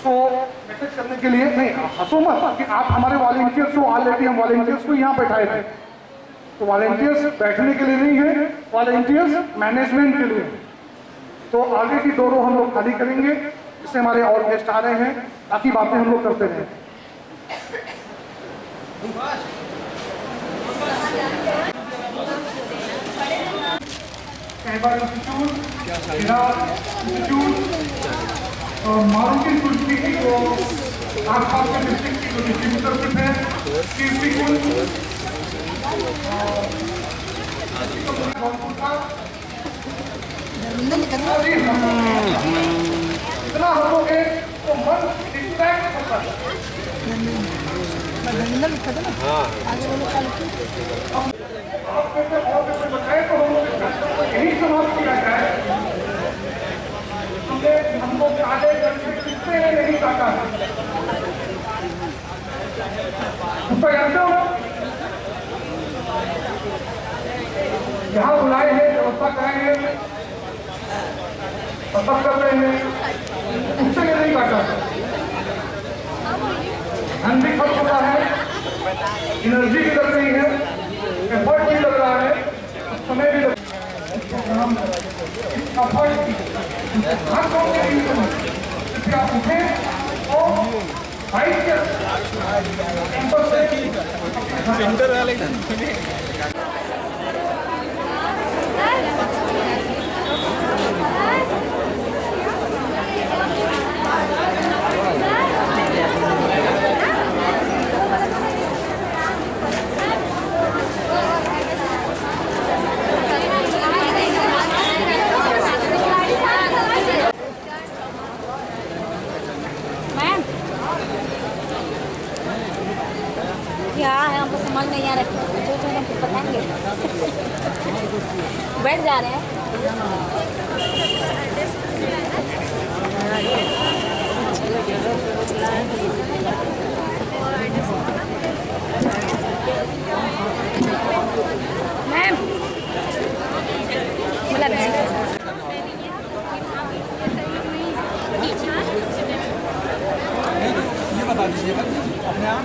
उसको मैसेज करने के लिए, नहीं हंसो मत कि आप हमारे वॉलंटियर्स को, ऑलरेडी हम वॉलंटियर्स को यहाँ बैठाए थे, तो वॉलंटियर्स बैठने के लिए नहीं है, वॉलंटियर्स मैनेजमेंट के लिए। तो आगे की 2 रो हम लोग खाली करेंगे, इससे हमारे और गेस्ट आ रहे हैं, बाकी बातें हम लोग करते रहें। मारुति सुजुकी की जो आसपास के डिस्ट्रिक्ट की जो डिस्ट्रीब्यूटरशिप है, इतना हम लोग तो मन डिस्ट्रैक्ट होता है। बताए तो यही समाप्त किया जाए। हम लोग आधे घंटे कितने नहीं काटा उसको जानते हो, यहाँ बुलाए हैं, व्यवस्था कराए हैं, सब कर रहे हैं, उससे नहीं काटा। धन भी खर्च होता है, एनर्जी भी लग रही है, एफर्ट भी लग रहा है, समय भी लग रहा है। आप उठें और क्या है हमको समझ नहीं आ रहा, जो हमको बताएंगे। बैठ जा रहे हैं। मैम ये बता दीजिएगा अपने आप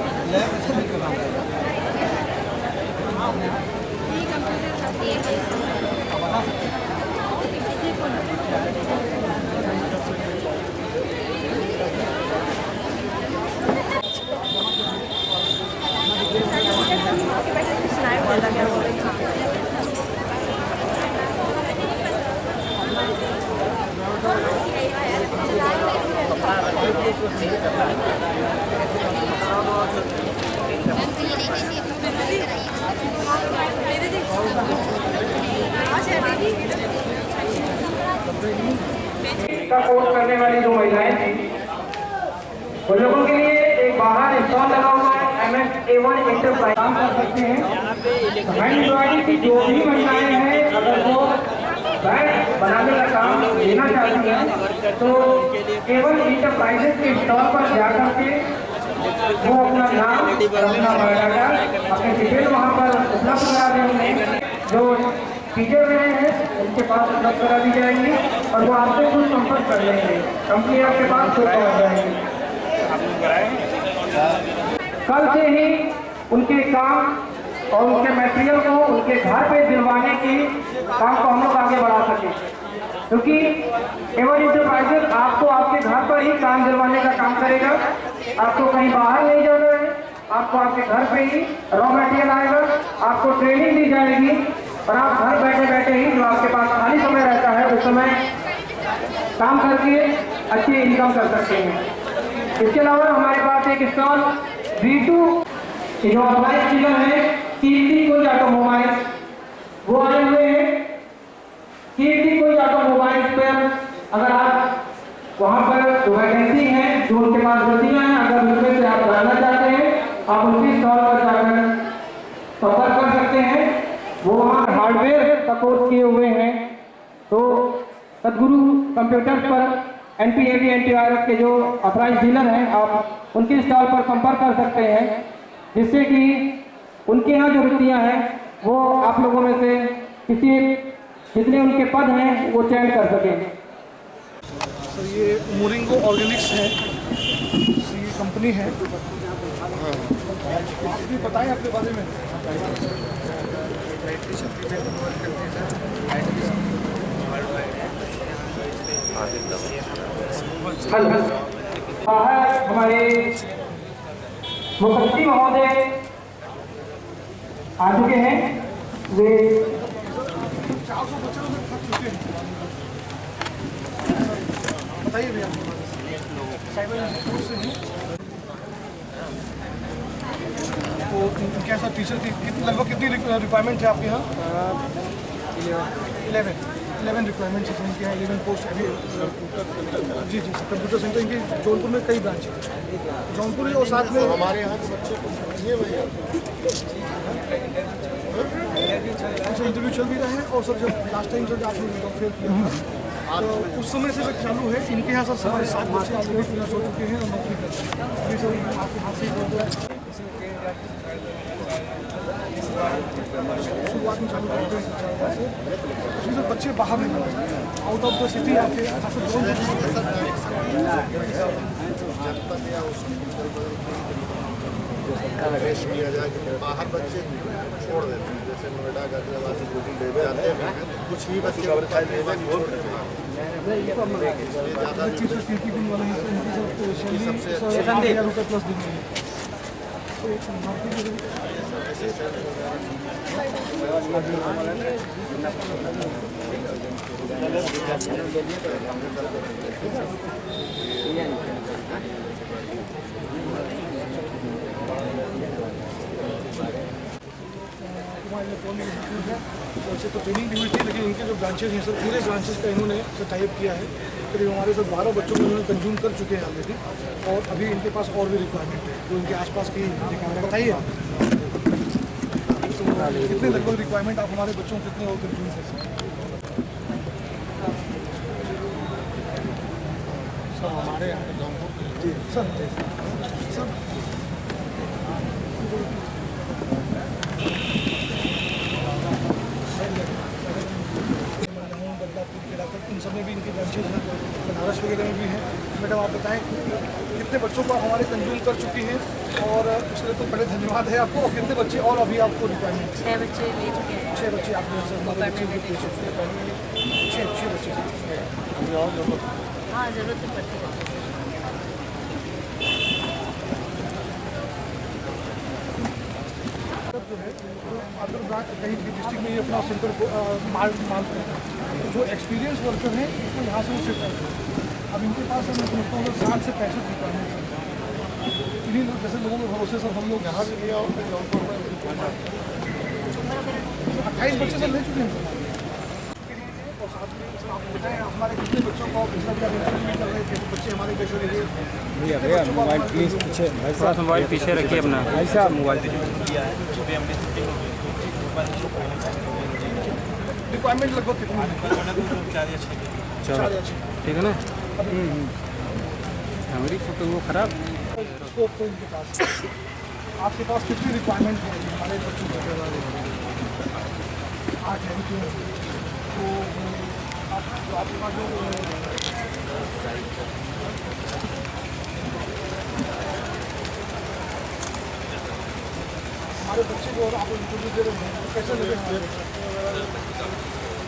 का कोर्स करने वाली जो महिलाएं थी, उन लोगों के लिए एक बाहर स्टॉल लगा हुआ है, MS-A1 एंटरप्राइज काम कर सकते हैं। हैंड एम्ब्रॉयडरी की जो भी महिलाएं हैं, अगर वो बैग बनाने का काम लेना चाहती हैं तो A1 एंटरप्राइजेस के स्टॉल पर जाकर के वो अपना नाम, अपना बायोडाटा, अपने डिटेल वहाँ पर उपलब्ध करा देंगे। जो टीचर रहे हैं उनके पास उपलब्ध करा दी जाएंगी और वो आपसे कुछ संपर्क कर लेंगे, कंपनी आपके पास खुद पहुँच जाएंगी। कल से ही उनके काम और उनके मटेरियल को उनके घर पे दिलवाने के काम को हम लोग आगे बढ़ा सकें, क्योंकि A1 एंटरप्राइजेस आपको आपके घर पर ही काम दिलवाने का काम करेगा। आपको कहीं बाहर नहीं जाना है, आपको आपके घर पे ही रॉ मटेरियल आएगा, आपको ट्रेनिंग दी जाएगी और आप घर बैठे बैठे ही जो आपके पास खाली समय रहता है उस समय काम करके अच्छी इनकम कर सकते हैं। इसके अलावा हमारे पास एक स्टॉल V2 जो ऑथराइज्ड डीलर है कीर्ति कोई ऑटोमोबाइल, वो आए हुए हैं। कीर्ति कोई ऑटोमोबाइल पर अगर आप वहाँ पर वैकेंसी है जो उनके पास गतियाँ हैं, अगर उनमें से आप जानना चाहते हैं आप उनकी स्टॉल पर जाकर संपर्क कर सकते हैं। वो वहाँ हार्डवेयर का कोर्स किए हुए हैं। तो सदगुरु कंप्यूटर्स पर NPAV NTRF के जो ऑथराइज्ड डीलर हैं आप उनके स्टॉल पर संपर्क कर सकते हैं, जिससे कि उनके यहाँ जो वृत्तियाँ हैं वो आप लोगों में से किसी जितने उनके पद हैं वो चयन कर सकें। सर ये मोरिंगो ऑर्गेनिक्स है, कंपनी है, आप भी बताएं अपने बारे में। हमारे मुख्यमंत्री महोदय आ चुके हैं। वे 400 बच्चे लोग थक चुके हैं। बताइए भैया, साइबर इंस्टीट्यूट से हैं। तो कैसा टीचर की लगभग कितनी रिक्वायरमेंट है आपके यहाँ? 11 रिक्वायरमेंट है इनके यहाँ, 11 पोस्ट अभी। जी जी, कंप्यूटर सेंटर इनके जौनपुर में कई ब्रांच है, जौनपुर और साथ में हमारे यहाँ के बच्चे को ये भैया इंटरव्यू चल भी रहा है। और सर जब लास्ट टाइम जब आपने जॉब फेयर किया था तो उस समय से जब चालू है, इनके यहाँ सर हमारे 7 बच्चे ऑलरेडी फिनिश हो चुके हैं और नौकरी कर रहे हैं। अभी सर आपके हाथ से शुरुआत में चालू करते हैं उसमें सर बच्चे बाहर नहीं जाना चाहते, आउट ऑफ द सिटी आके पेश किया जाए कि बाहर बच्चे छोड़ देते हैं। जैसे नोएडा गाजियाबाद से गूगल दे जाते हैं, कुछ ही बच्चे छोड़ देते वैसे तो ट्रेनिंग भी हुई थी, लेकिन इनके जो ब्रांचेज हैं सर, पूरे ब्रांचेज का इन्होंने टाइप किया है। करीब हमारे सर 12 बच्चों को इन्होंने कंज्यूम कर चुके हैं ऑलरेडी, और अभी इनके पास और भी रिक्वायरमेंट है जो इनके आसपास की रिक्वायरमेंट बताइए आप। तो कितने लगभग रिक्वायरमेंट आप हमारे बच्चों को कितने और कंज्यूम कर सकते हैं? सब हमारे यहाँ जौनपुर जी सर, सर इन सब में भी इनकी ब्रांचेज हैं, बनारस वगैरह में भी हैं। मैडम आप बताएं कितने बच्चों को आप हमारे कंज्यूम कर चुकी हैं, और उसके लिए तो बड़े धन्यवाद है आपको। और कितने बच्चे और अभी आपको रिक्वायरमेंट? 6 बच्चे ले चुके हैं। 6 बच्चे आपके हमारे बच्चे भी दे चुके हैं। 6 बच्चे हाँ, ज़रूरत तो पड़ती है। जो है अदर ब्रांच कहीं भी डिस्ट्रिक्ट में ये अपना सेंटर माल करते हैं, तो जो एक्सपीरियंस वर्कर हैं उसको यहाँ से वो शिफ्ट करते हैं। अब इनके पास मैं समझता हूँ 60 से 65 रिक्वायरमेंट है। इन्हीं लोग जैसे लोगों के भरोसे सर हम लोग यहाँ से लिया और फिर जौनपुर में 28 बच्चे सर ले चुके हैं। और साथ में सर आप बताएं हमारे कितने बच्चों को पिछला क्या इंटरव्यू कर रहे थे, तो बच्चे हमारे कैसे रहे? भैया मोबाइल प्लीज़ पीछे, भाई साहब मोबाइल पीछे रखिए अपना, भाई साहब मोबाइल रिक्वायरमेंट लगभग कितनी है? 4 या 6। चलो ठीक है ना। हमारी फोटो वो खराब स्कोप तो इनके पास आपके पास कितनी रिक्वायरमेंट है हमारे बच्चों को? 8 है तो आपके पास जो हमारे बच्चे जो आप इंटरव्यू दे रहे हैं कैसे लगे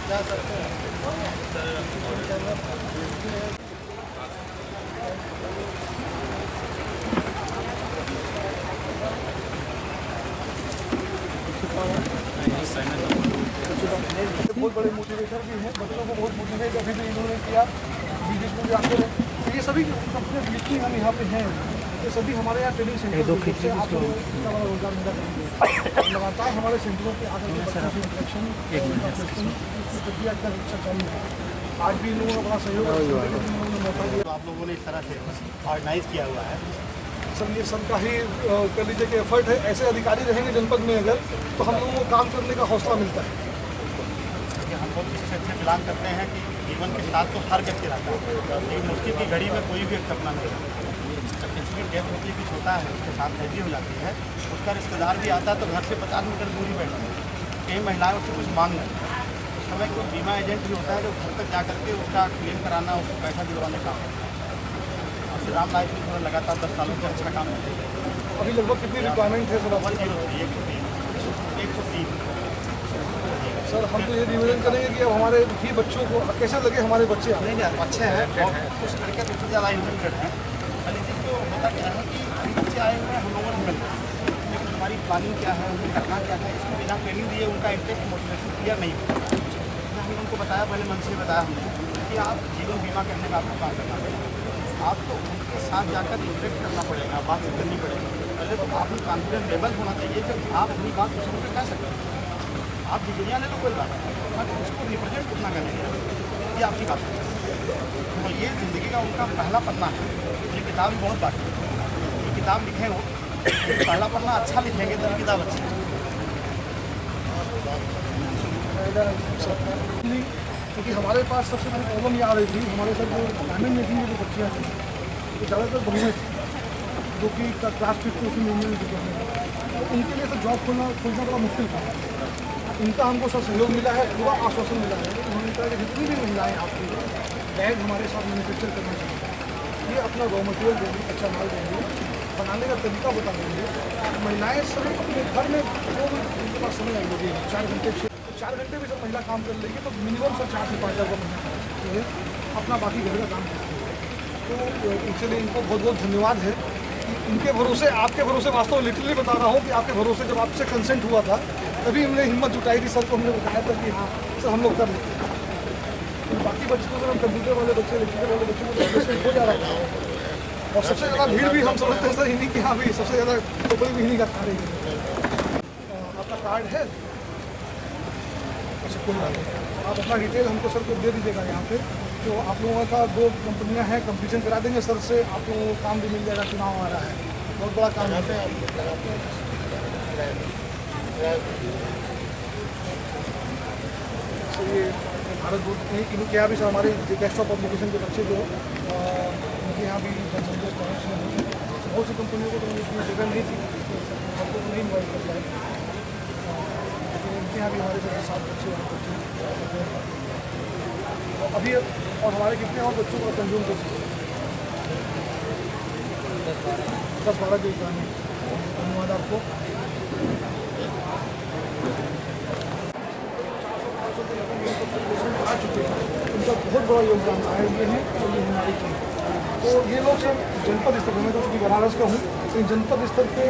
क्या करते हैं? बहुत बड़े मोटिवेटर भी हैं, बच्चों को बहुत मोटिवेट अभी भी इन्होंने किया। विदेश में भी आते हैं, तो ये सभी कंपनियाँ जितनी हम यहाँ पे हैं ये सभी हमारे यहाँ ट्रेनिंग सेंटर से आप रोजगार मिला करेंगे। लगातार हमारे सेंटरों पे आकर इंस्ट्रक्शन प्रक्रिया का अच्छा चालू है। आज भी इन लोगों ने बड़ा सहयोग मौका दिया। आप लोगों ने इस तरह से ऑर्गेनाइज किया हुआ है। सर ये सबका ही कर लीजिए कि एफर्ट है। ऐसे अधिकारी रहेंगे जनपद में अगर, तो हम लोगों को काम करने का हौसला मिलता है। हम बहुत अच्छे प्लान करते हैं कि जीवन के साथ तो हर व्यक्ति रहता है, लेकिन मुश्किल की घड़ी में कोई भी अपना नहीं रहता। जब किसी की डेथ होती है, कुछ होता है, उसके साथ ऐसी हो जाती है, उसका रिश्तेदार भी आता है तो घर से 50 मीटर दूरी बैठता है, कई महिलाएं उससे कुछ मांग लेती है। उस समय कोई बीमा एजेंट भी होता है जो घर तक जा करके उसका क्लेम कराना, उसको पैसा दिलवाने का राम लाइफ में थोड़ा लगातार 10 सालों से अच्छा काम करते हैं। अभी लगभग कितनी रिक्वायरमेंट है सर? 103 सर हम तो ये निवेदन करेंगे कि अब हमारे ही बच्चों को कैसे लगे हमारे बच्चे नहीं नहीं अच्छे हैं और कुछ लड़के तो इससे ज़्यादा इंटरेस्टेड हैं। लेकिन जो होता क्या है कि अभी बच्चे आए हुए हैं हम लोगों ने मिलते हैं, लेकिन हमारी प्लानिंग क्या है, उन्हें करना क्या है, इसमें बिना ट्रेनिंग दिए उनका इंटरेस्ट मोटिवेशन क्लियर नहीं होता। हमने उनको बताया, पहले मन से बताया हमने कि आप जीवन बीमा करने का आपको काम करना पड़ेगा, आपको उनके साथ जाकर इंटरेक्ट करना पड़ेगा, बातचीत करनी पड़ेगी। पहले तो आप कॉन्फिडेंट लेवल होना चाहिए कि आप अपनी बात दूसरों को कह सकते हैं। आप डिग्रियाँ ले लो कोई बात नहीं, बट उसको रिप्रेजेंट कितना करेंगे ये आपकी बात है। तो ये ज़िंदगी का उनका पहला पन्ना है। ये किताब भी बहुत बाकी है, ये किताब लिखे हो पहला पन्ना अच्छा लिखेंगे तो ये किताब अच्छी है। क्योंकि हमारे पास सबसे बड़ी प्रॉब्लम ये आ रही थी, हमारे साथ जो डायमंड मेकिंग की जो बच्चियाँ थी वो ज़्यादातर बहनें थी जो कि क्लास 5 में इंजीनियरिंग की हैं, तो उनके लिए तो जॉब खोलना बड़ा मुश्किल था। इनका हमको सब सहयोग मिला है, पूरा आश्वासन मिला है। उन्होंने कहा कि जितनी भी महिलाएँ आपकी बैग हमारे साथ मैन्युफैक्चर करना चाहिए, ये अपना रॉ मटेरियल देंगे, अच्छा माल देंगे, बनाने का तरीका बता देंगे। महिलाएँ सभी अपने घर में जो भी उनके पास समय लगेगी 4 घंटे भी सब महिला काम कर लेगी तो मिनिमम सर 4 से 5 हज़ार रुपये महीना कमा सकती है, अपना बाकी घर का काम करती है। तो इसलिए इनको बहुत बहुत धन्यवाद है कि इनके भरोसे, आपके भरोसे, वास्तव लिटरली बता रहा हूँ कि आपके भरोसे जब आपसे कंसेंट हुआ था तभी हमने हिम्मत जुटाई थी। सर को हमने बताया था कि हाँ सर हम लोग कर लेते हैं। तो बाकी बच्चों को हम कंप्यूटर वाले बच्चे, इलेक्ट्रिकल वाले बच्चों को एडजस्टमेंट हो जा रहा था और सबसे ज़्यादा भीड़ भी हम समझते हैं सर इन्हीं की, हाँ भी सबसे ज़्यादा टोकरी भी इन्हीं का खा रही है। आपका कार्ड है? अच्छा कोई बात नहीं, आप अपना डिटेल हमको सर को दे दीजिएगा यहाँ पे, तो आप लोगों का 2 कंपनियाँ हैं, कंपटीशन करा देंगे सर से, आप लोगों को काम भी मिल जाएगा। चुनाव आ रहा है, बहुत बड़ा काम है। सर ये भारत बोर्ड इनके यहाँ भी सर हमारे डेस्कटॉप पब्लिकेशन के बच्चे जो उनके यहाँ भी जनसंख्या पहुँच में होती है, बहुत सी कंपनियों को तो इसमें जगह नहीं थी, सबको तो नहीं इन्वाइट कर पाए, लेकिन इनके यहाँ भी हमारे साथ 7 बच्चे अभी। और हमारे कितने और बच्चों को कंज्यूम कर सकते हैं? 10-12 के काम है। धन्यवाद आपको। आ चुके हैं, उनका बहुत बड़ा योगदान आए हुए हैं और ये हमारी टीम। तो ये लोग सर जनपद स्तर पर, मैं तो चूँकि बनारस का हूँ, तो जनपद स्तर पे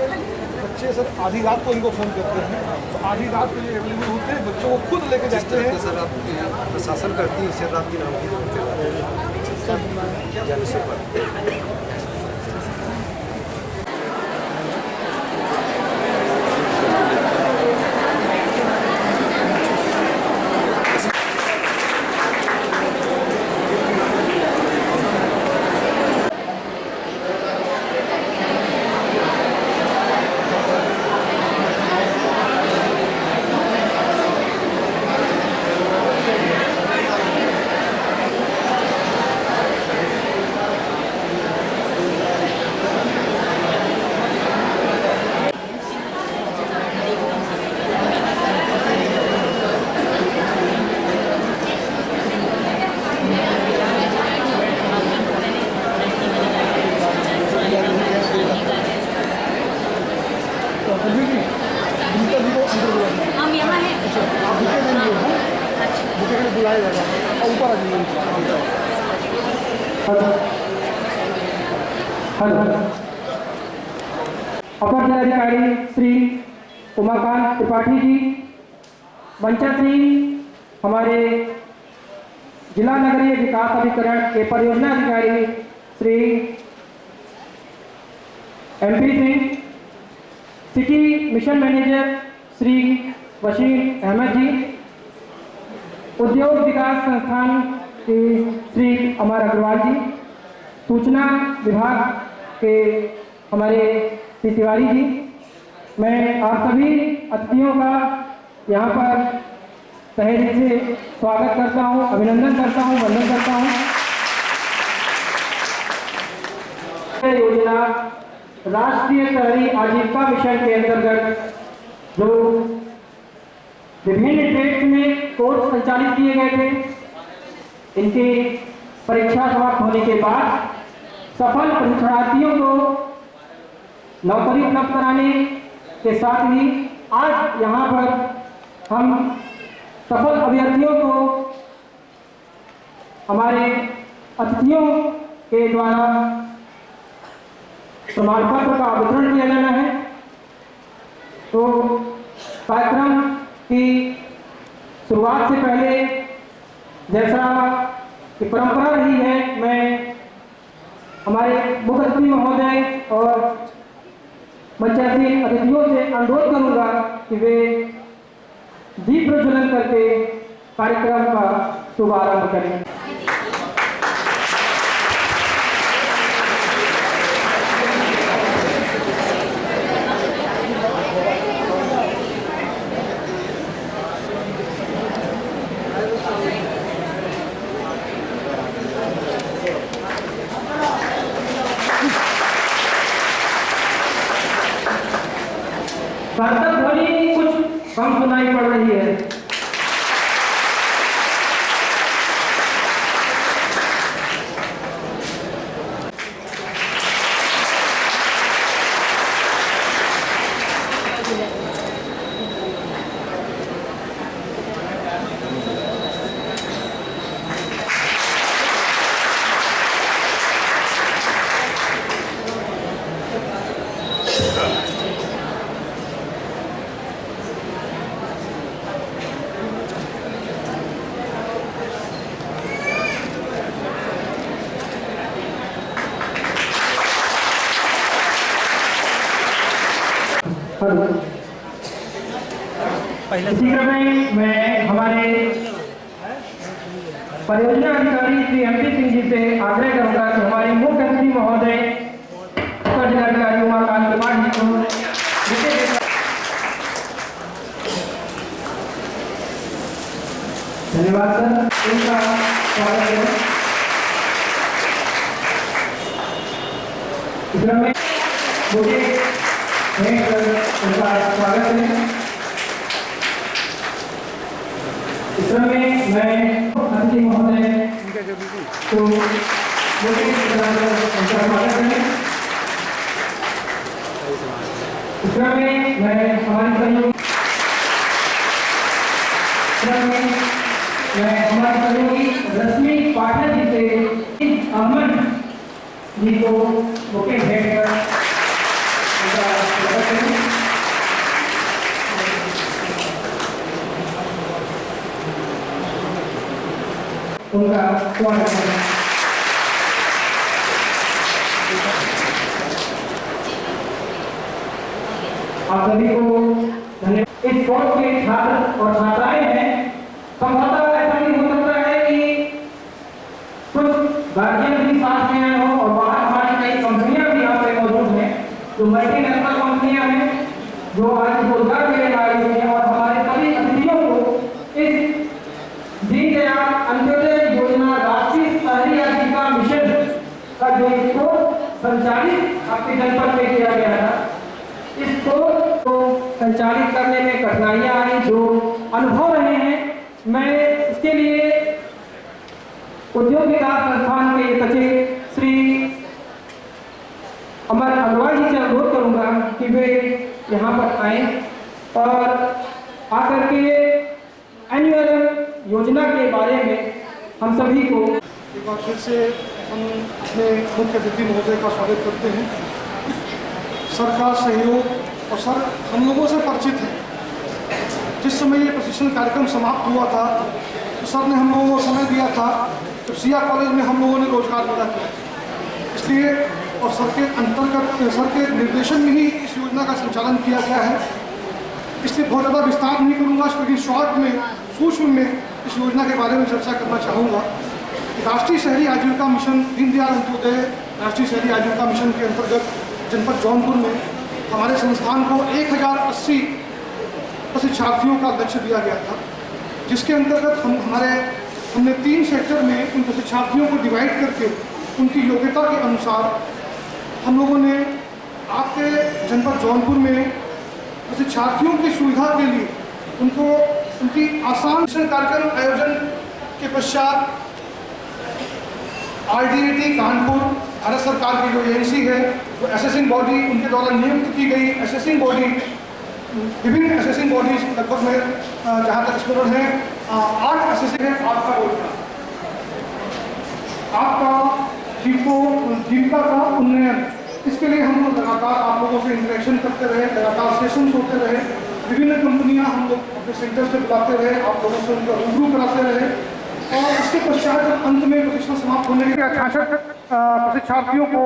बच्चे सर आधी रात को इनको फ़ोन करते हैं, तो आधी रात के लिए अवेलेबल होते हैं, बच्चों को खुद लेके जाते हैं। सर आप प्रशासन करती है इसे रात की नाम की जाने से पर हम यहाँ हैं। आप बुके देंगे, बुके के लिए बुलाया जाएगा और ऊपर आ जाइए। अपर जिलाधिकारी श्री उमाकांत त्रिपाठी जी, बंचा सिंह हमारे जिला नगरीय विकास अभिकरण के परियोजना अधिकारी Shri MP Singh, city mission manager Shri Wasim Ahmed ji, उद्योग विकास संस्थान के श्री अमर अग्रवाल जी, सूचना विभाग के हमारे श्री तिवारी जी, मैं आप सभी अतिथियों का यहाँ पर तहे दिल से स्वागत करता हूँ, अभिनंदन करता हूँ, वंदन करता हूँ। योजना राष्ट्रीय शहरी आजीविका मिशन के अंतर्गत जो विभिन्न ट्रेड्स में कोर्स संचालित किए गए थे, इनकी परीक्षा समाप्त होने के बाद सफल परीक्षार्थियों को नौकरी उपलब्ध कराने के साथ ही आज यहाँ पर हम सफल अभ्यर्थियों को हमारे अतिथियों के द्वारा प्रमाण पत्र का वितरण किया जाना है। तो कार्यक्रम की शुरुआत से पहले जैसा कि परंपरा रही है, मैं हमारे मुख्य अतिथि महोदय और मंचासीन अतिथियों से अनुरोध करूंगा कि वे दीप प्रज्वलन करके कार्यक्रम का शुभारंभ करें। सार्थक ध्वनि कुछ कम सुनाई पड़ रही है। इसी क्रम में मैं हमारे परियोजना अधिकारी श्री MP सिंह जी से आग्रह करूंगा कि हमारे मुख्य अतिथि महोदय उत्तर जिलाधिकारी उमाकांत कुमार जी को धन्यवाद सर, उनका स्वागत है। इस क्रम में मुझे उनका स्वागत है। इस क्रम में मैं अतिथि महोदय को मुझे उनका स्वागत है। इस क्रम में मैं हमारे सहयोगी रश्मि पाठक जी से अहमद जी को बुके भेंट कर उनका स्वागत है। उनका स्वागत है। आप सभी को धन्यवाद। इस कोर्स के छात्र और छात्राएं हैं, संभवतः ऐसा नहीं हो सकता है कि कुछ गार्जियन भी साथ में आए हो और बाहर हमारी कई कंपनियां भी यहाँ पे मौजूद हैं, जो मल्टीनेशनल कंपनियां हैं, जो आज रोजगार के लिए आई हुई हैं। और हमारे सभी अतिथियों को इस दीनदयाल अंत्योदय योजना राष्ट्रीय शहरी आजीविका मिशन का जो कोर्स संचालित आपके जनपद में किया गया था, इस कोर्स को संचालित करने में कठिनाइयां आई, जो अनुभव रहे हैं, मैं इसके लिए उद्योग विकास संस्थान के सचिव श्री अमर अग्रवाल जी से अनुरोध करूंगा कि वे यहाँ पर आए और आकर के एनुअल योजना के बारे में हम सभी को एक बार फिर से हम अपने मुख्य अतिथि महोदय का स्वागत करते हैं। सर का सहयोग और सर हम लोगों से परिचित है। जिस समय ये प्रशिक्षण कार्यक्रम समाप्त हुआ था तो सर ने हम लोगों को समय दिया था जब सिया कॉलेज में हम लोगों ने रोजगार मिला किया, इसलिए और सर के अंतर्गत सर के निर्देशन में ही इस योजना का संचालन किया गया है। इसलिए बहुत ज़्यादा विस्तार नहीं करूँगा, लेकिन शॉर्ट में सूक्ष्म में इस योजना के बारे में चर्चा करना चाहूँगा। राष्ट्रीय शहरी आजीविका मिशन, दीनदयाल अंत्योदय राष्ट्रीय शहरी आजीविका मिशन के अंतर्गत जनपद जौनपुर में हमारे संस्थान को 1080 प्रशिक्षार्थियों का लक्ष्य दिया गया था, जिसके अंतर्गत हमने 3 सेक्टर में उन प्रशिक्षार्थियों को डिवाइड करके उनकी योग्यता के अनुसार हम लोगों ने आपके जनपद जौनपुर में प्रशिक्षार्थियों की सुविधा के लिए उनको उनकी आसान कार्यक्रम आयोजन के पश्चात RDAT कानपुर, भारत सरकार की जो एजेंसी है, वो असेसिंग बॉडी उनके द्वारा नियुक्त की गई असेसिंग बॉडी, विभिन्न असेसिंग बॉडीज लगभग में जहाँ तक स्मरण है 8 असेसिंग है। आपका रोजगार, आपका जीविका का उन्नयन, इसके लिए हम लोग लगातार आप लोगों से इंटरेक्शन करते रहे, लगातार सेशंस होते रहे, विभिन्न कंपनियां हम लोग अपने सेंटर से बुलाते रहे, आप लोगों से उनका रूबरू कराते रहे और इसके पश्चात जब अंत में प्रशिक्षण समाप्त होने के 66 प्रशिक्षार्थियों को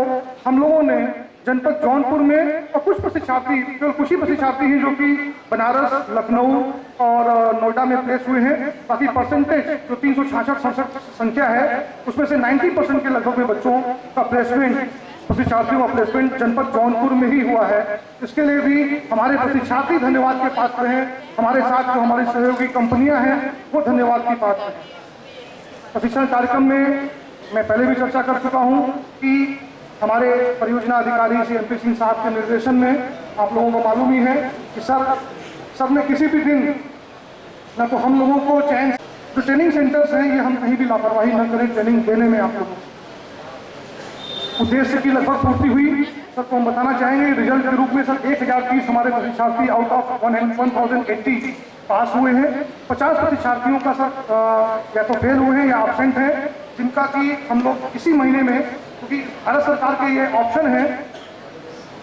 हम लोगों ने जनपद जौनपुर में, और कुछ प्रशिक्षार्थी, केवल कुछ ही प्रशिक्षार्थी हैं जो कि बनारस, लखनऊ और नोएडा में प्लेस हुए हैं। बाकी परसेंटेज जो 366 संख्या है उसमें से 90% के लगभग में बच्चों का प्लेसमेंट, प्रशिक्षार्थियों का प्लेसमेंट जनपद जौनपुर में ही हुआ है। इसके लिए भी हमारे प्रशिक्षार्थी धन्यवाद के पात्र हैं। हमारे साथ जो हमारी सहयोगी कंपनियां हैं वो धन्यवाद की पात्र हैं। प्रशिक्षण कार्यक्रम में मैं पहले भी चर्चा कर चुका हूं कि हमारे परियोजना अधिकारी श्री MP सिंह साहब के निर्देशन में आप लोगों को मालूम ही है कि सर ने किसी भी दिन न तो हम लोगों को चयन, जो ट्रेनिंग सेंटर्स हैं ये हम कहीं भी लापरवाही न करें ट्रेनिंग देने में। आप लोगों को उद्देश्य की लगभग पूर्ति हुई। सर को हम बताना चाहेंगे रिजल्ट के रूप में सर 1030 हमारे प्रशिक्षार्थी आउट ऑफ 1080 पास हुए हैं। 50 प्रशिक्षार्थियों का सर या तो फेल हुए हैं या एब्सेंट हैं, जिनका कि हम लोग इसी महीने में, क्योंकि भारत सरकार के ये ऑप्शन है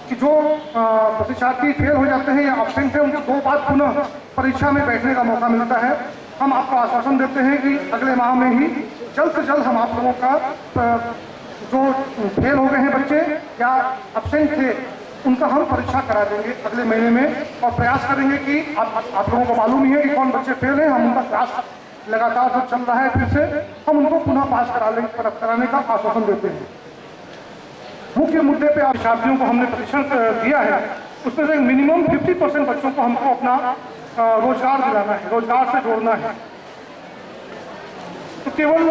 कि जो प्रशिक्षार्थी फेल हो जाते हैं या एब्सेंट है उनको 2 बार पुनः परीक्षा में बैठने का मौका मिलता है। हम आपको आश्वासन देते हैं कि अगले माह में ही जल्द से जल्द हम आप लोगों का जो फेल हो गए हैं बच्चे या एब्सेंट थे उनका हम परीक्षा करा देंगे अगले महीने में, और प्रयास करेंगे कि आप लोगों को मालूम ही है कि कौन बच्चे फेल हैं। हम उनका प्रयास लगातार जो चल रहा है फिर से हम उनको पुनः पास कराने का आश्वासन देते हैं। मुख्य मुद्दे पे छात्रियों को हमने प्रशिक्षण दिया है, उसमें से मिनिमम 50% बच्चों को हमको अपना रोजगार दिलाना है, रोजगार से जोड़ना है। तो केवल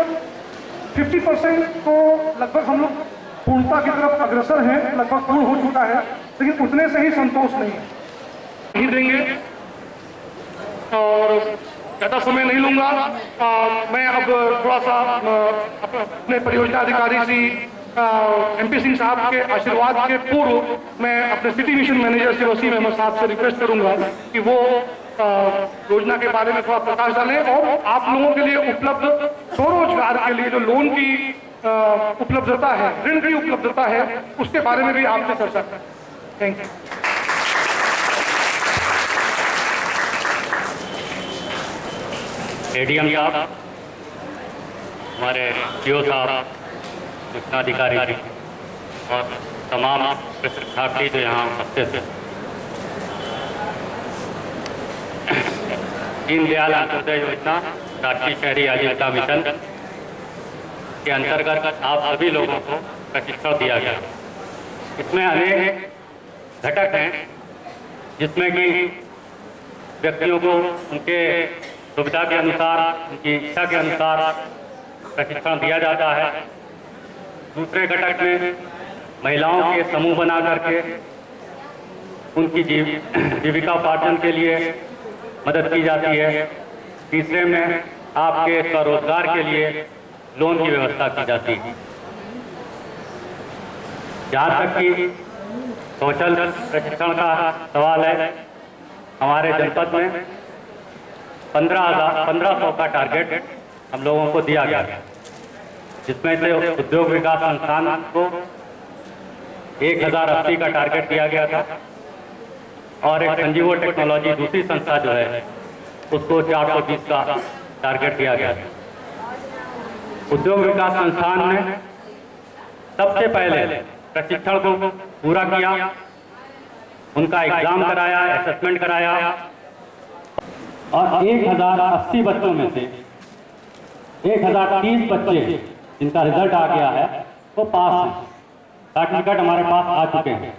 50% तो लगभग हम लोग पूर्णता की तरफ अग्रसर हैं, लगभग पूर्ण हो चुका है, लेकिन उतने से ही संतोष नहीं देंगे और ज़्यादा समय नहीं लूँगा। मैं अब थोड़ा सा अपने परियोजना अधिकारी श्री MP सिंह साहब के आशीर्वाद के पूर्व मैं अपने city mission manager Shri Wasim Ahmed साहब से रिक्वेस्ट करूंगा कि वो योजना के बारे में थोड़ा प्रकाश डालें और आप लोगों के लिए उपलब्ध स्वरोजगार के लिए जो लोन की उपलब्धता है, ऋण की उपलब्धता है, उसके बारे में भी आपसे चर्चा करें। Thank you. ADM साहब, हमारे CO साहब, सूचना अधिकारी और तमाम प्रशिक्षार्थी जो यहाँ उपस्थित हैं, दीनदयाल अंत्योदय योजना राष्ट्रीय शहरी आजीविका मिशन के अंतर्गत आप सभी लोगों को प्रशिक्षण दिया गया। इसमें अनेक घटक हैं जिसमें कि व्यक्तियों को उनके सुविधा के अनुसार, उनकी इच्छा के अनुसार प्रशिक्षण दिया जाता है। दूसरे घटक में महिलाओं के समूह बना करके उनकी जीविका उपार्जन के लिए मदद की जाती है। तीसरे में आपके स्वरोजगार के लिए लोन की व्यवस्था की जाती है। जहाँ तक कि कौशल प्रशिक्षण का सवाल है, हमारे जनपद में 1500 का टारगेट हम लोगों को दिया गया, जिसमें से उद्योग विकास संस्थान को 1080 का टारगेट दिया गया था और एक संजीवो टेक्नोलॉजी दूसरी संस्था जो है उसको 420 का टारगेट दिया गया था। उद्योग विकास संस्थान ने सबसे पहले प्रशिक्षण को पूरा किया, उनका एग्जाम कराया, असेसमेंट कराया और 1080 बच्चों में से 1030 बच्चे जिनका रिजल्ट आ गया है वो पास हैं। सर्टिफिकेट हमारे पास आ चुके हैं।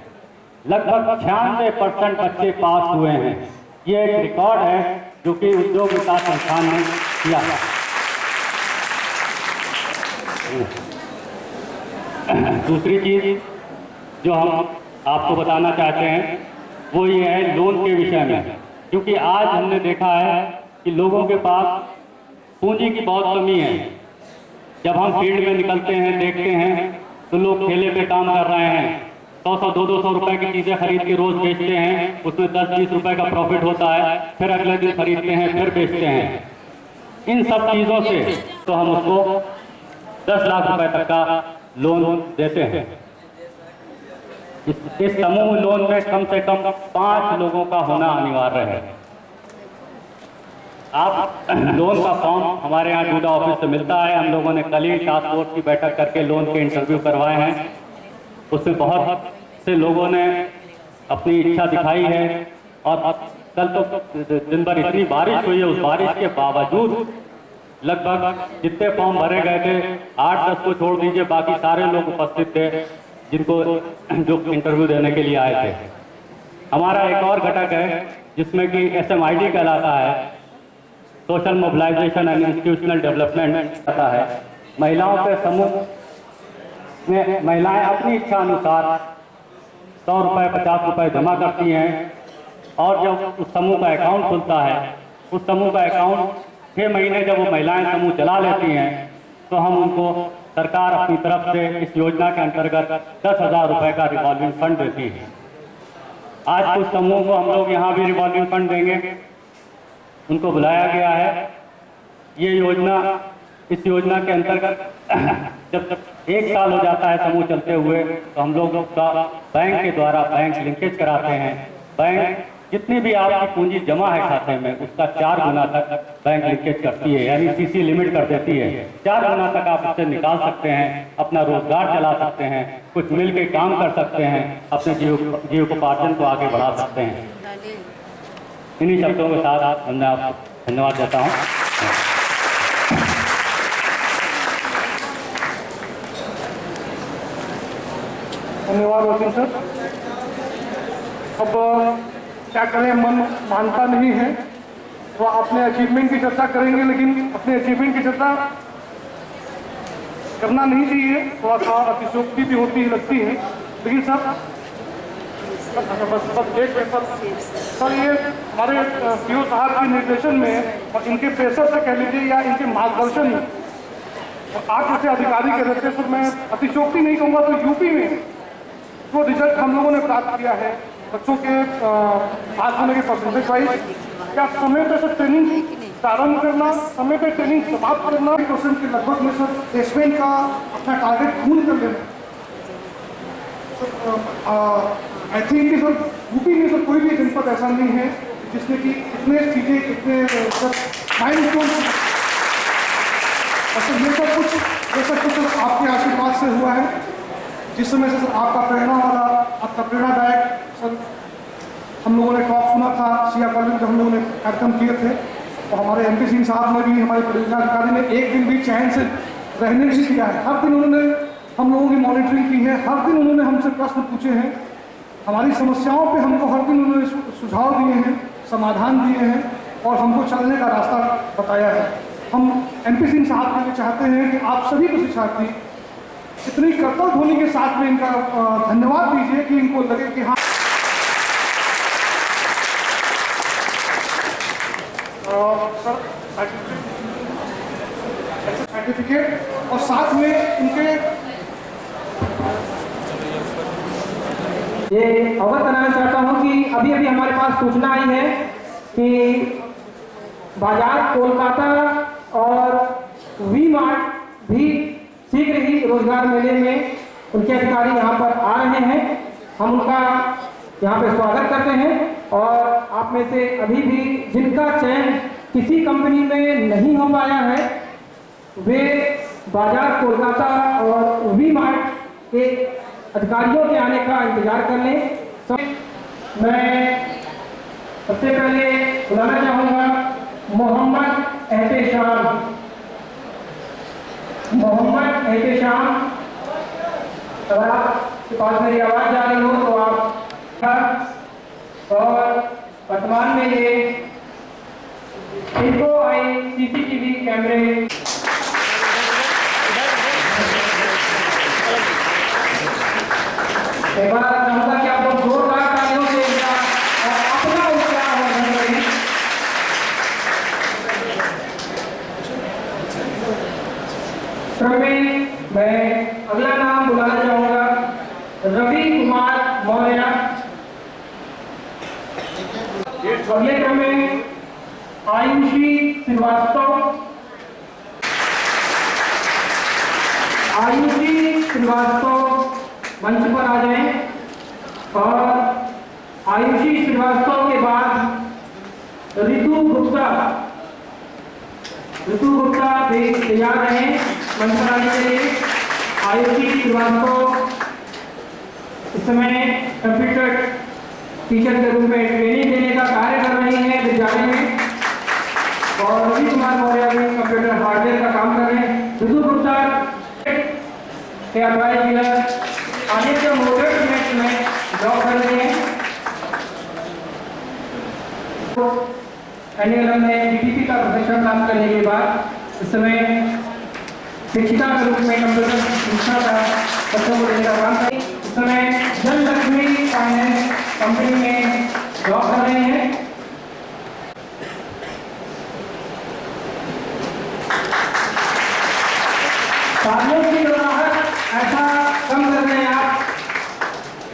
लगभग 96% बच्चे पास हुए हैं। ये एक रिकॉर्ड है जो कि उद्योग विकास संस्थान ने किया है। दूसरी चीज जो हम आपको बताना चाहते हैं वो ये है लोन के विषय में, क्योंकि आज हमने देखा है कि लोगों के पास पूंजी की बहुत कमी है। जब हम फील्ड में निकलते हैं, देखते हैं तो लोग ठेले पे काम कर रहे हैं, 100 200 रुपए की चीज़ें खरीद के रोज बेचते हैं, उसमें 10-20 रुपए का प्रॉफिट होता है, फिर अगले दिन खरीदते हैं, फिर बेचते हैं। इन सब चीज़ों से तो हम उसको 10 लाख रुपए तक का लोन देते हैं। इस समूह लोन में कम से कम 5 लोगों का होना अनिवार्य है। आप लोन का फॉर्म हमारे यहाँ डूडा ऑफिस से मिलता है। हम लोगों ने कल ही टास्क फोर्स की बैठक करके लोन के इंटरव्यू करवाए हैं। उसमें बहुत से लोगों ने अपनी इच्छा दिखाई है और कल तो दिन भर इतनी बारिश हुई है, उस बारिश के बावजूद लगभग जितने फॉर्म भरे गए थे 8-10 को छोड़ दीजिए, बाकी सारे लोग उपस्थित थे जिनको जो इंटरव्यू देने के लिए आए थे। हमारा एक और घटक है जिसमें कि SMID कहलाता है, social mobilisation and institutional development आता है। महिलाओं के समूह में महिलाएं अपनी इच्छा अनुसार 100 रुपये 50 रुपये जमा करती हैं और जब उस समूह का अकाउंट खुलता है, उस समूह का अकाउंट 6 महीने जब वो महिलाएं समूह चला लेती हैं तो हम उनको सरकार अपनी तरफ से इस योजना के अंतर्गत 10,000 रुपये का रिवॉल्विंग फंड देती है। आज कुछ समूह को हम लोग यहाँ भी रिवॉल्विंग फंड देंगे, उनको बुलाया गया है। ये योजना, इस योजना के अंतर्गत जब तक 1 साल हो जाता है समूह चलते हुए तो हम लोग उसका बैंक के द्वारा बैंक लिंकेज कराते हैं। बैंक जितनी भी आपकी पूंजी जमा है खाते में उसका 4 गुना तक बैंक लिंकेज करती है, यानी CC लिमिट कर देती है। 4 गुना तक आप उससे निकाल सकते हैं, अपना रोजगार चला सकते हैं, कुछ मिल के काम कर सकते हैं, अपने जीविकोपार्जन को आगे बढ़ा सकते हैं। इन्हीं शब्दों के साथ मैं आपको धन्यवाद देता हूँ। धन्यवाद वसीम सर। अब क्या करें, मन मानता नहीं है, वो अपने अचीवमेंट की चर्चा करेंगे, लेकिन अपने अचीवमेंट की चर्चा करना नहीं चाहिए, थोड़ा सा अतिशयोक्ति भी होती है, लगती है। लेकिन सर बस एक सर ये हमारे PO साहब के निर्देशन में और इनके प्रेशर से कह लीजिए या इनके मार्गदर्शन में आप जैसे अधिकारी के रहते, सर मैं अतिशयोक्ति नहीं कहूँगा तो यूपी में जो रिजल्ट हम लोगों ने प्राप्त किया है बच्चों के पास होने के परसेंटेज वाइज, क्या समय पे सर ट्रेनिंग प्रारंभ करना, समय पे ट्रेनिंग समाप्त करना, 1% के लगभग में सर प्लेसमेंट का अपना टारगेट पूर्ण कर लेना। आई थिंक कि सर यूपी में सर कोई भी जनपद ऐसा नहीं है जिसमें कि इतने चीज़ें, इतने सर माइलस्टोन, सर ये सब कुछ आपके आशीर्वाद से हुआ है, जिस समय से सर आपका प्रेरणा वाला, आपका प्रेरणादायक सर हम लोगों ने टॉक सुना था सिया कॉलेज में, जब हम लोगों ने कार्यक्रम किए थे तो हमारे MP सिंह साहब ने भी, हमारे परियोजना अधिकारी ने एक दिन भी चैन से रहने नहीं दिया है। हर दिन उन्होंने हम लोगों की मॉनिटरिंग की है, हर दिन उन्होंने हमसे प्रश्न पूछे हैं, हमारी समस्याओं पे हमको हर दिन उन्होंने सुझाव दिए हैं, समाधान दिए हैं और हमको चलने का रास्ता बताया है। हम MP सिंह साहब के लिए चाहते हैं कि आप सभी प्रशिक्षार्थी इतनी कर्तव्य ध्वनि के साथ में इनका धन्यवाद दीजिए कि इनको लगे कि हाँ सर सर्टिफिकेट और साथ में इनके ये अवगत कराना चाहता हूँ कि अभी अभी हमारे पास सूचना आई है कि बाजार कोलकाता और V-Mart भी शीघ्र ही रोजगार मेले में उनके अधिकारी यहाँ पर आ रहे हैं। हम उनका यहाँ पे स्वागत करते हैं और आप में से अभी भी जिनका चयन किसी कंपनी में नहीं हो पाया है वे बाजार कोलकाता और V-Mart के अधिकारियों के आने का इंतजार कर लें। तो मैं सबसे पहले बुलाना चाहूँगा मोहम्मद एहतेशाम। अगर आपके पास मेरी आवाज़ जा रही हो तो आप, और वर्तमान में ये InfoEye CCTV कैमरे एक बार चाहूँगा कि आप लोग जोरदार तालियों से इनका अपना उत्साह बढ़ाएं। क्रम में मैं अगला नाम बुलाना अगले क्रम में आयुषी श्रीवास्तव। आयुषी श्रीवास्तव मंच पर आ जाएं और आयुषी श्रीवास्तव के बाद ऋतु गुप्ता। ऋतु गुप्ता भी तैयार रहे मंच पर आने के लिए। आयुषी श्रीवास्तव इस समय कंप्यूटर टीचर के रूप में ट्रेनिंग देने का कार्य कर रही है विद्यालय में और रवि कुमार मौर्य भी कंप्यूटर हार्डवेयर का काम कर रहे हैं। ऋतु गुप्ता के अप्लाई डीलर आदित्य मोटर्स में जॉब कर रहे हैं। एनएलएम में डीटीपी का प्रशिक्षण प्राप्त करने के बाद इस समय शिक्षिका के रूप में कंप्यूटर शिक्षा का बच्चों को देने का काम करें। इस समय जन लक्ष्मी फाइनेंस कंपनी में जॉब कर रहे हैं। साथियों की गड़बड़ाहट ऐसा कम कर रहे हैं आप।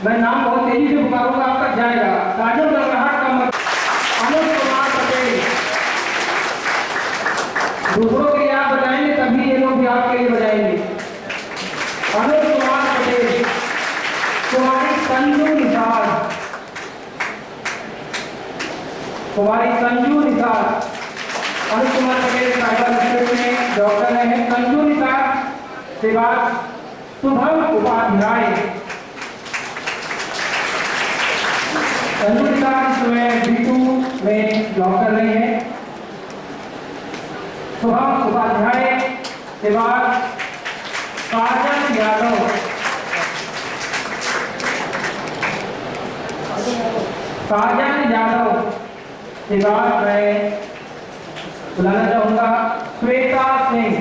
मैं नाम बहुत तेजी से पुकारूंगा, आप तक जाएगा। साथियों गड़बड़ाहट कम। अनुज कुमार पटेल। दूसरों के लिए आप बजाएंगे तभी ये लोग भी आपके लिए बजाएंगे। अनुज कुमार पटेल। कुमारी संजू निसार। कुमारी संजू निसार। अनुज कुमार पटेल साइबर इंस्टीट्यूट में जॉब कर रहे हैं। संजू निसार के बाद शुभम उपाध्याय। संजू निसार इस समय B2 में जॉब कर रहे हैं। शुभम उपाध्याय के बाद काजल यादव। काजल यादव के बाद मैं बुलाना चाहूंगा श्वेता सिंह।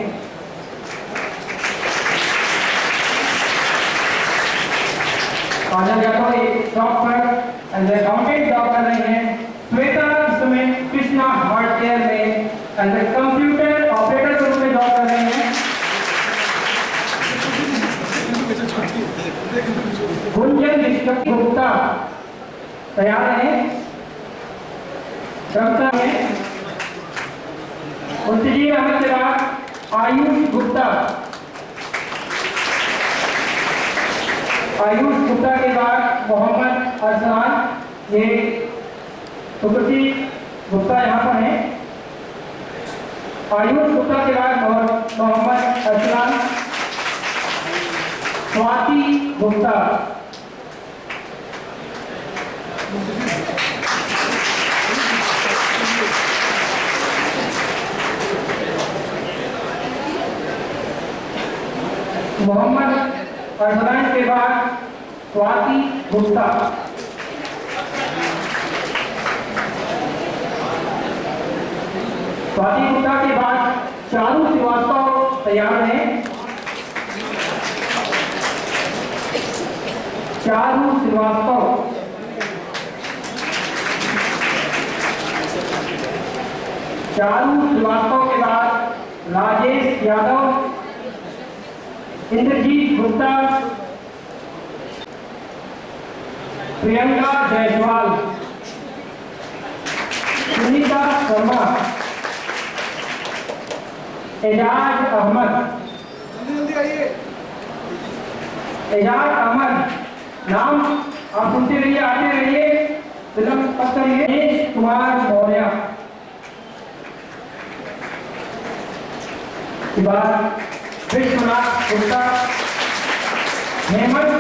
काजल यादव एक जॉब पर एज अकाउंटेंट जॉब कर रही हैं। श्वेता इस समय कृष्णा हार्डवेयर में एज कंप्यूटर ऑपरेटर के रूप में जॉब कर रहे हैं। गुंजन गुप्ता तैयार है। उनसे अहमद के बाद आयुष गुप्ता। आयुष गुप्ता के बाद मोहम्मद अरसलान। ये सुकृति गुप्ता यहाँ पर है। आयुष गुप्ता के बाद मोहम्मद अरसलान। स्वाति गुप्ता। मोहम्मद अरसलान के बाद स्वाति गुप्ता। स्वाति गुप्ता के बाद चारू श्रीवास्तव तैयार हैं। चारू श्रीवास्तव। चारू श्रीवास्तव के बाद राजेश यादव। इंद्रजीत गुप्ता। प्रियंका जायसवाल। सुनीता शर्मा। एजाज अहमद। एजाज अहमद नाम आप सुनते रहिए, आते रहिए, फिल्म पक करिए। महेश कुमार मौर्य के बाद विश्वनाथ गुप्ता। हेमंत